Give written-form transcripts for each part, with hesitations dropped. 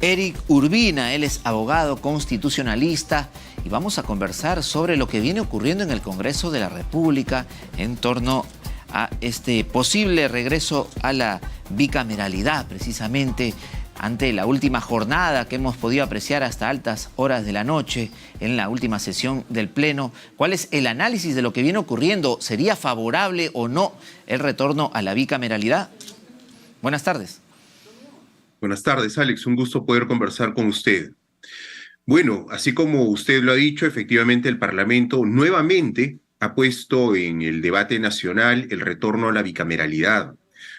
Eric Urbina. Él es abogado constitucionalista y vamos a conversar sobre lo que viene ocurriendo en el Congreso de la República en torno a este posible regreso a la bicameralidad, precisamente ante la última jornada que hemos podido apreciar hasta altas horas de la noche en la última sesión del Pleno. ¿Cuál es el análisis de lo que viene ocurriendo? ¿Sería favorable o no el retorno a la bicameralidad? Buenas tardes. Buenas tardes, Alex. Un gusto poder conversar con usted. Bueno, así como usted lo ha dicho, efectivamente el Parlamento nuevamente ha puesto en el debate nacional el retorno a la bicameralidad.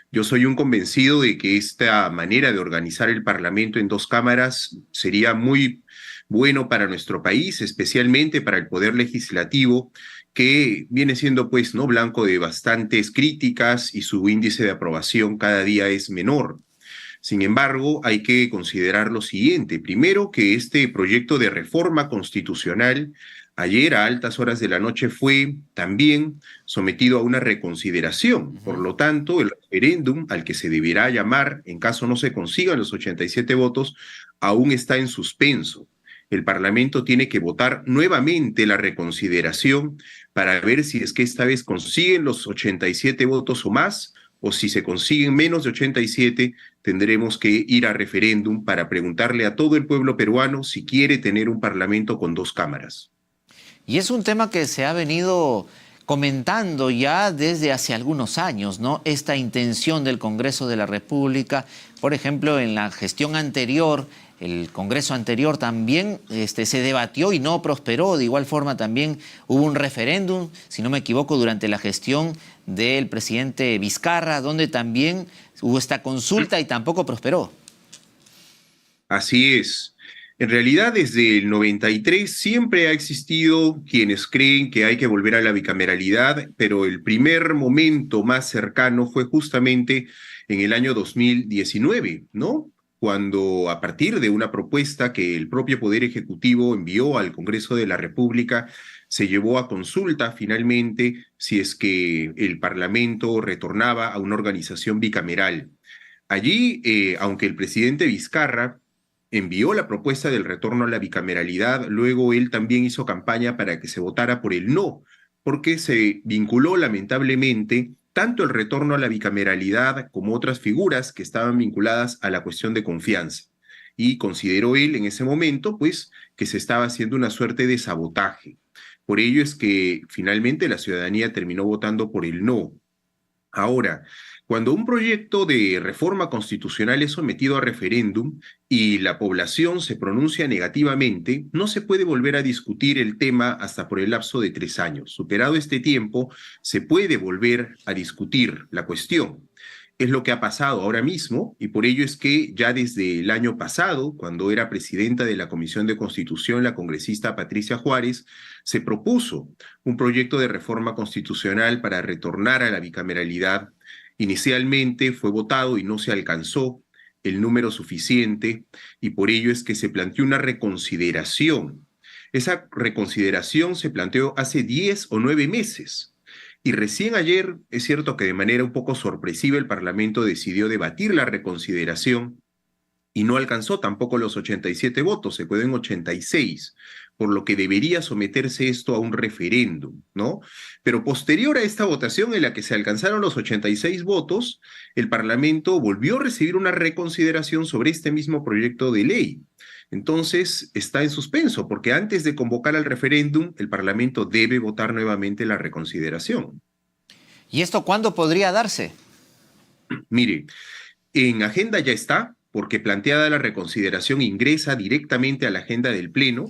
Yo soy un convencido de que esta manera de organizar el Parlamento en dos cámaras sería muy bueno para nuestro país, especialmente para el Poder Legislativo, que viene siendo pues no blanco de bastantes críticas y su índice de aprobación cada día es menor. Sin embargo, hay que considerar lo siguiente. Primero, que este proyecto de reforma constitucional ayer a altas horas de la noche fue también sometido a una reconsideración. Por lo tanto, el referéndum al que se deberá llamar, en caso no se consigan los 87 votos, aún está en suspenso. El Parlamento tiene que votar nuevamente la reconsideración para ver si es que esta vez consiguen los 87 votos o más, o si se consiguen menos de 87, tendremos que ir a referéndum para preguntarle a todo el pueblo peruano si quiere tener un parlamento con dos cámaras. Y es un tema que se ha venido comentando ya desde hace algunos años, ¿no? Esta intención del Congreso de la República, por ejemplo, en la gestión anterior, el Congreso anterior también se debatió y no prosperó. De igual forma también hubo un referéndum, si no me equivoco, durante la gestión del presidente Vizcarra, donde también hubo esta consulta y tampoco prosperó. Así es. En realidad, desde el 93 siempre ha existido quienes creen que hay que volver a la bicameralidad, pero el primer momento más cercano fue justamente en el año 2019, ¿no? Cuando a partir de una propuesta que el propio Poder Ejecutivo envió al Congreso de la República, se llevó a consulta finalmente si es que el Parlamento retornaba a una organización bicameral. Allí, aunque el presidente Vizcarra envió la propuesta del retorno a la bicameralidad, luego él también hizo campaña para que se votara por el no, porque se vinculó lamentablemente tanto el retorno a la bicameralidad como otras figuras que estaban vinculadas a la cuestión de confianza. Y consideró él en ese momento, pues, que se estaba haciendo una suerte de sabotaje. Por ello es que finalmente la ciudadanía terminó votando por el no. Ahora, cuando un proyecto de reforma constitucional es sometido a referéndum y la población se pronuncia negativamente, no se puede volver a discutir el tema hasta por el lapso de 3 años. Superado este tiempo, se puede volver a discutir la cuestión. Es lo que ha pasado ahora mismo y por ello es que ya desde el año pasado, cuando era presidenta de la Comisión de Constitución, la congresista Patricia Juárez, se propuso un proyecto de reforma constitucional para retornar a la bicameralidad. Inicialmente fue votado y no se alcanzó el número suficiente y por ello es que se planteó una reconsideración. Esa reconsideración se planteó hace 10 o 9 meses. Y recién ayer, es cierto que de manera un poco sorpresiva el Parlamento decidió debatir la reconsideración y no alcanzó tampoco los 87 votos, se quedó en 86, por lo que debería someterse esto a un referéndum, ¿no? Pero posterior a esta votación en la que se alcanzaron los 86 votos, el Parlamento volvió a recibir una reconsideración sobre este mismo proyecto de ley. Entonces está en suspenso, porque antes de convocar al referéndum, el Parlamento debe votar nuevamente la reconsideración. ¿Y esto cuándo podría darse? Mire, en agenda ya está, porque planteada la reconsideración ingresa directamente a la agenda del Pleno,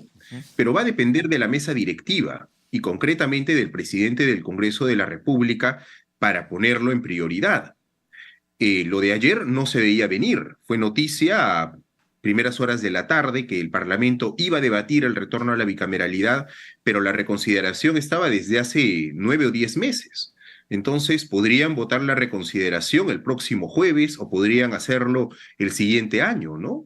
pero va a depender de la mesa directiva y concretamente del presidente del Congreso de la República para ponerlo en prioridad. Lo de ayer no se veía venir, fue noticia a primeras horas de la tarde que el Parlamento iba a debatir el retorno a la bicameralidad, pero la reconsideración estaba desde hace 9 o 10 meses. Entonces, podrían votar la reconsideración el próximo jueves o podrían hacerlo el siguiente año, ¿no?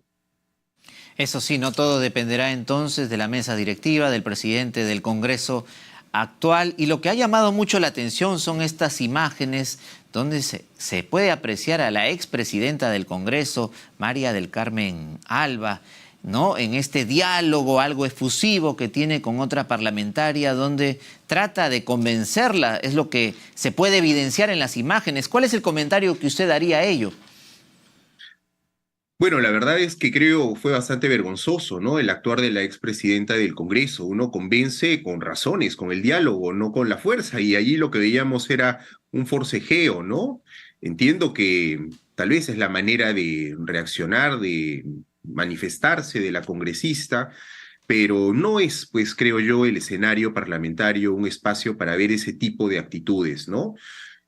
Eso sí, no todo dependerá entonces de la mesa directiva, del presidente del Congreso actual. Y lo que ha llamado mucho la atención son estas imágenes donde se puede apreciar a la expresidenta del Congreso, María del Carmen Alba, ¿no?, en este diálogo algo efusivo que tiene con otra parlamentaria, donde trata de convencerla, es lo que se puede evidenciar en las imágenes. ¿Cuál es el comentario que usted daría a ello? Bueno, la verdad es que creo fue bastante vergonzoso, ¿no? El actuar de la expresidenta del Congreso. Uno convence con razones, con el diálogo, no con la fuerza. Y allí lo que veíamos era un forcejeo, ¿no? Entiendo que tal vez es la manera de reaccionar, de manifestarse de la congresista, pero no es, pues creo yo, el escenario parlamentario un espacio para ver ese tipo de actitudes, ¿no?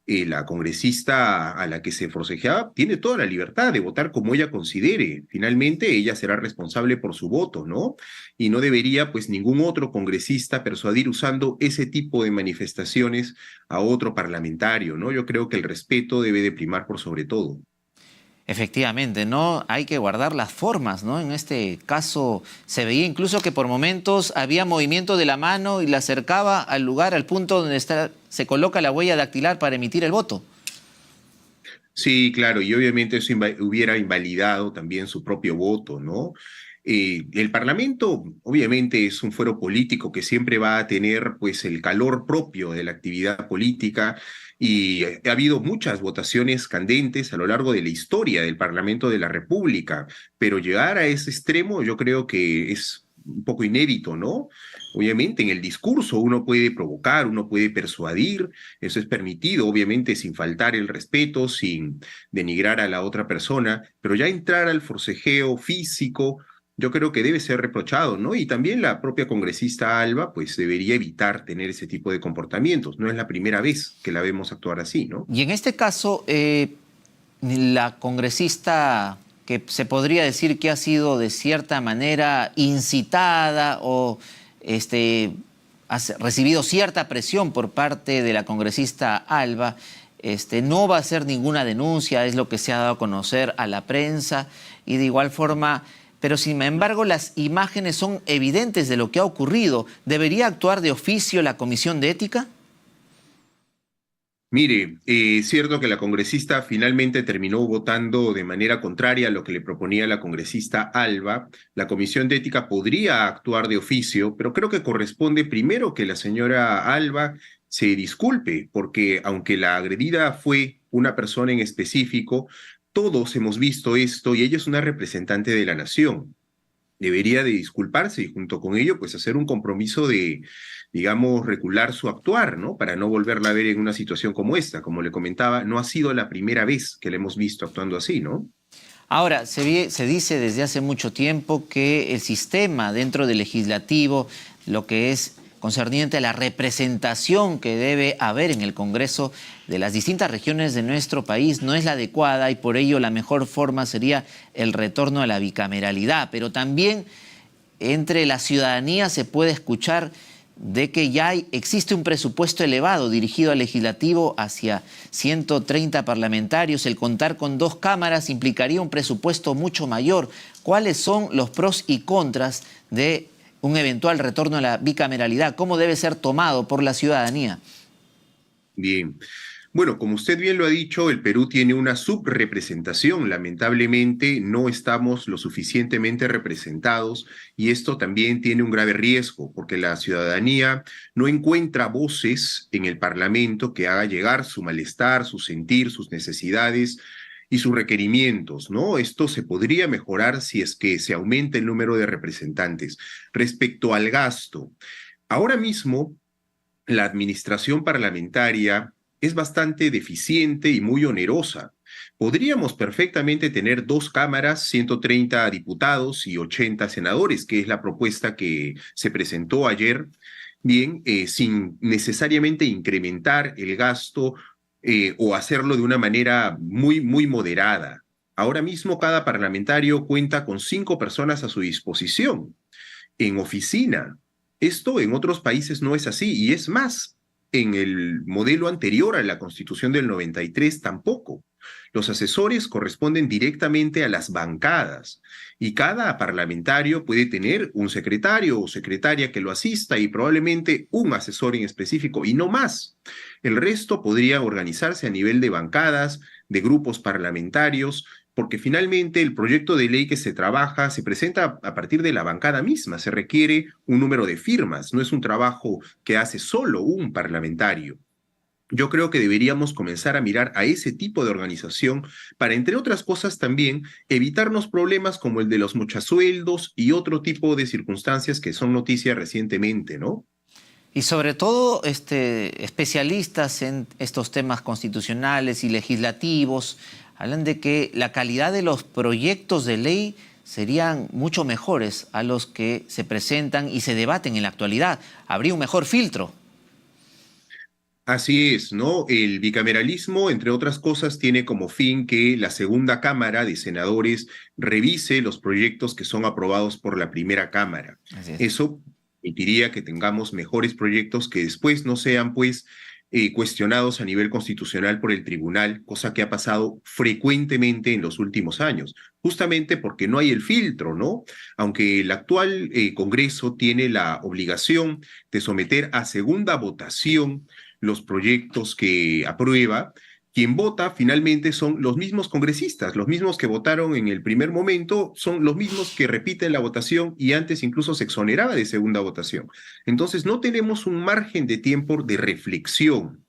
La congresista a la que se forcejeaba tiene toda la libertad de votar como ella considere. Finalmente, ella será responsable por su voto, ¿no? Y no debería, pues, ningún otro congresista persuadir usando ese tipo de manifestaciones a otro parlamentario, ¿no? Yo creo que el respeto debe de primar por sobre todo. Efectivamente, no hay que guardar las formas, ¿no? En este caso se veía incluso que por momentos había movimiento de la mano y la acercaba al lugar, al punto donde se coloca la huella dactilar para emitir el voto. Sí, claro, y obviamente eso hubiera invalidado también su propio voto, ¿no? El Parlamento obviamente es un fuero político que siempre va a tener pues el calor propio de la actividad política y ha habido muchas votaciones candentes a lo largo de la historia del Parlamento de la República, pero llegar a ese extremo yo creo que es un poco inédito, ¿no? Obviamente en el discurso uno puede provocar, uno puede persuadir, eso es permitido, obviamente sin faltar el respeto, sin denigrar a la otra persona, pero ya entrar al forcejeo físico, yo creo que debe ser reprochado, ¿no? Y también la propia congresista Alba, pues debería evitar tener ese tipo de comportamientos. No es la primera vez que la vemos actuar así, ¿no? Y en este caso, la congresista que se podría decir que ha sido de cierta manera incitada o ha recibido cierta presión por parte de la congresista Alba, no va a hacer ninguna denuncia, es lo que se ha dado a conocer a la prensa, y de igual forma, pero sin embargo las imágenes son evidentes de lo que ha ocurrido. ¿Debería actuar de oficio la Comisión de Ética? Mire, es cierto que la congresista finalmente terminó votando de manera contraria a lo que le proponía la congresista Alba. La Comisión de Ética podría actuar de oficio, pero creo que corresponde primero que la señora Alba se disculpe, porque aunque la agredida fue una persona en específico, todos hemos visto esto y ella es una representante de la nación. Debería de disculparse y junto con ello, pues hacer un compromiso de, digamos, regular su actuar, ¿no? Para no volverla a ver en una situación como esta. Como le comentaba, no ha sido la primera vez que la hemos visto actuando así, ¿no? Ahora, se dice desde hace mucho tiempo que el sistema dentro del legislativo, lo que es concerniente a la representación que debe haber en el Congreso de las distintas regiones de nuestro país, no es la adecuada y por ello la mejor forma sería el retorno a la bicameralidad. Pero también entre la ciudadanía se puede escuchar de que existe un presupuesto elevado dirigido al legislativo hacia 130 parlamentarios. El contar con 2 cámaras implicaría un presupuesto mucho mayor. ¿Cuáles son los pros y contras de un eventual retorno a la bicameralidad? ¿Cómo debe ser tomado por la ciudadanía? Bien. Bueno, como usted bien lo ha dicho, el Perú tiene una subrepresentación. Lamentablemente no estamos lo suficientemente representados y esto también tiene un grave riesgo porque la ciudadanía no encuentra voces en el Parlamento que haga llegar su malestar, su sentir, sus necesidades y sus requerimientos, ¿no? Esto se podría mejorar si es que se aumenta el número de representantes. Respecto al gasto, ahora mismo la administración parlamentaria es bastante deficiente y muy onerosa. Podríamos perfectamente tener 2 cámaras, 130 diputados y 80 senadores, que es la propuesta que se presentó ayer, bien, sin necesariamente incrementar el gasto o hacerlo de una manera muy, muy moderada. Ahora mismo cada parlamentario cuenta con 5 personas a su disposición en oficina. Esto en otros países no es así y es más, en el modelo anterior a la Constitución del 93 tampoco. Los asesores corresponden directamente a las bancadas y cada parlamentario puede tener un secretario o secretaria que lo asista y probablemente un asesor en específico y no más. El resto podría organizarse a nivel de bancadas, de grupos parlamentarios, porque finalmente el proyecto de ley que se trabaja se presenta a partir de la bancada misma, se requiere un número de firmas, no es un trabajo que hace solo un parlamentario. Yo creo que deberíamos comenzar a mirar a ese tipo de organización para, entre otras cosas, también evitarnos problemas como el de los mochasueldos y otro tipo de circunstancias que son noticia recientemente, ¿no? Y sobre todo especialistas en estos temas constitucionales y legislativos hablan de que la calidad de los proyectos de ley serían mucho mejores a los que se presentan y se debaten en la actualidad. Habría un mejor filtro. Así es, ¿no? El bicameralismo, entre otras cosas, tiene como fin que la segunda Cámara de Senadores revise los proyectos que son aprobados por la primera Cámara. Así es. Eso permitiría que tengamos mejores proyectos que después no sean, pues, cuestionados a nivel constitucional por el tribunal, cosa que ha pasado frecuentemente en los últimos años, justamente porque no hay el filtro, ¿no? Aunque el actual Congreso tiene la obligación de someter a segunda votación los proyectos que aprueba, quien vota finalmente son los mismos congresistas, los mismos que votaron en el primer momento, son los mismos que repiten la votación y antes incluso se exoneraba de segunda votación. Entonces no tenemos un margen de tiempo de reflexión.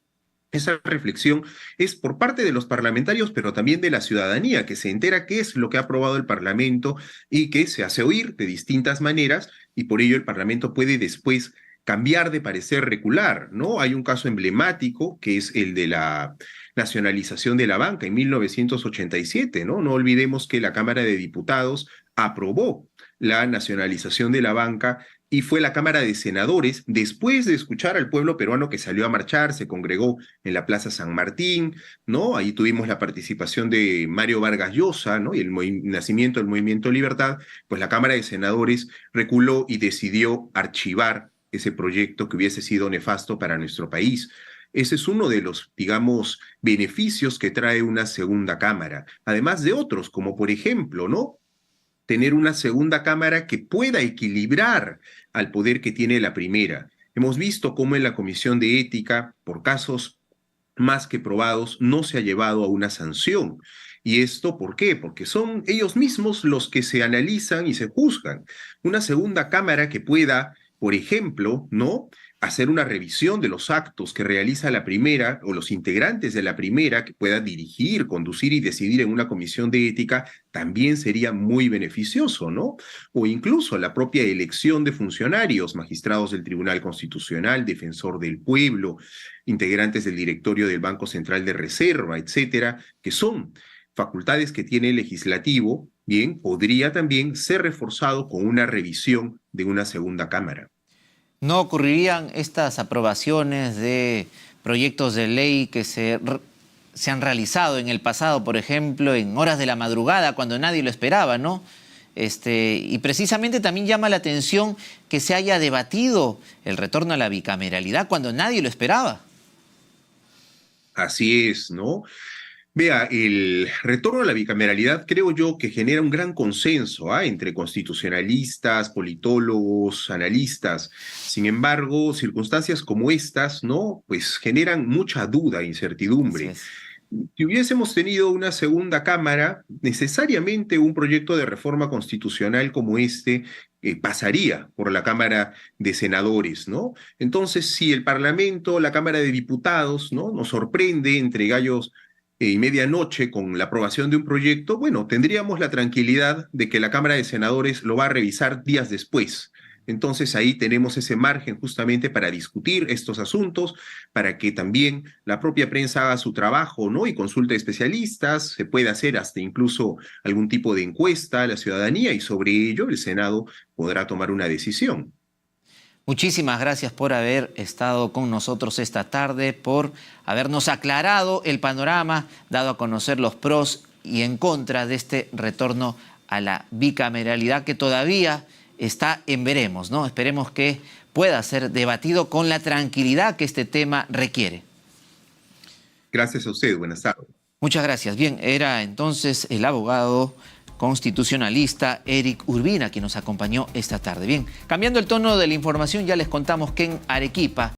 Esa reflexión es por parte de los parlamentarios, pero también de la ciudadanía, que se entera qué es lo que ha aprobado el Parlamento y que se hace oír de distintas maneras, y por ello el Parlamento puede después cambiar de parecer, recular, ¿no? Hay un caso emblemático que es el de la nacionalización de la banca en 1987, ¿no? No olvidemos que la Cámara de Diputados aprobó la nacionalización de la banca y fue la Cámara de Senadores, después de escuchar al pueblo peruano que salió a marchar, se congregó en la Plaza San Martín, ¿no? Ahí tuvimos la participación de Mario Vargas Llosa, ¿no? Y el nacimiento del Movimiento Libertad, pues la Cámara de Senadores reculó y decidió archivar ese proyecto que hubiese sido nefasto para nuestro país. Ese es uno de los, digamos, beneficios que trae una segunda cámara, además de otros, como por ejemplo, ¿no? Tener una segunda cámara que pueda equilibrar al poder que tiene la primera. Hemos visto cómo en la Comisión de Ética, por casos más que probados, no se ha llevado a una sanción. ¿Y esto por qué? Porque son ellos mismos los que se analizan y se juzgan. Una segunda cámara que pueda, por ejemplo, ¿no?, hacer una revisión de los actos que realiza la primera o los integrantes de la primera, que pueda dirigir, conducir y decidir en una comisión de ética, también sería muy beneficioso, ¿no? O incluso la propia elección de funcionarios, magistrados del Tribunal Constitucional, defensor del pueblo, integrantes del directorio del Banco Central de Reserva, etcétera, que son facultades que tiene el legislativo, bien, podría también ser reforzado con una revisión de una segunda cámara. ¿No ocurrirían estas aprobaciones de proyectos de ley que se han realizado en el pasado, por ejemplo, en horas de la madrugada, cuando nadie lo esperaba, ¿no? Y precisamente también llama la atención que se haya debatido el retorno a la bicameralidad cuando nadie lo esperaba. Así es, ¿no? Vea, el retorno a la bicameralidad creo yo que genera un gran consenso entre constitucionalistas, politólogos, analistas. Sin embargo, circunstancias como estas, ¿no?, pues generan mucha duda e Así incertidumbre. es. Si hubiésemos tenido una segunda cámara, necesariamente un proyecto de reforma constitucional como este pasaría por la Cámara de Senadores, ¿no? Entonces, si el Parlamento, la Cámara de Diputados, ¿no?, nos sorprende entre gallos y medianoche con la aprobación de un proyecto, bueno, tendríamos la tranquilidad de que la Cámara de Senadores lo va a revisar días después. Entonces ahí tenemos ese margen justamente para discutir estos asuntos, para que también la propia prensa haga su trabajo, ¿no?, y consulte especialistas, se puede hacer hasta incluso algún tipo de encuesta a la ciudadanía y sobre ello el Senado podrá tomar una decisión. Muchísimas gracias por haber estado con nosotros esta tarde, por habernos aclarado el panorama, dado a conocer los pros y en contra de este retorno a la bicameralidad que todavía está en veremos, ¿no? Esperemos que pueda ser debatido con la tranquilidad que este tema requiere. Gracias a usted, buenas tardes. Muchas gracias. Bien, era entonces el abogado constitucionalista Eric Urbina quien nos acompañó esta tarde. Bien, cambiando el tono de la información, ya les contamos que en Arequipa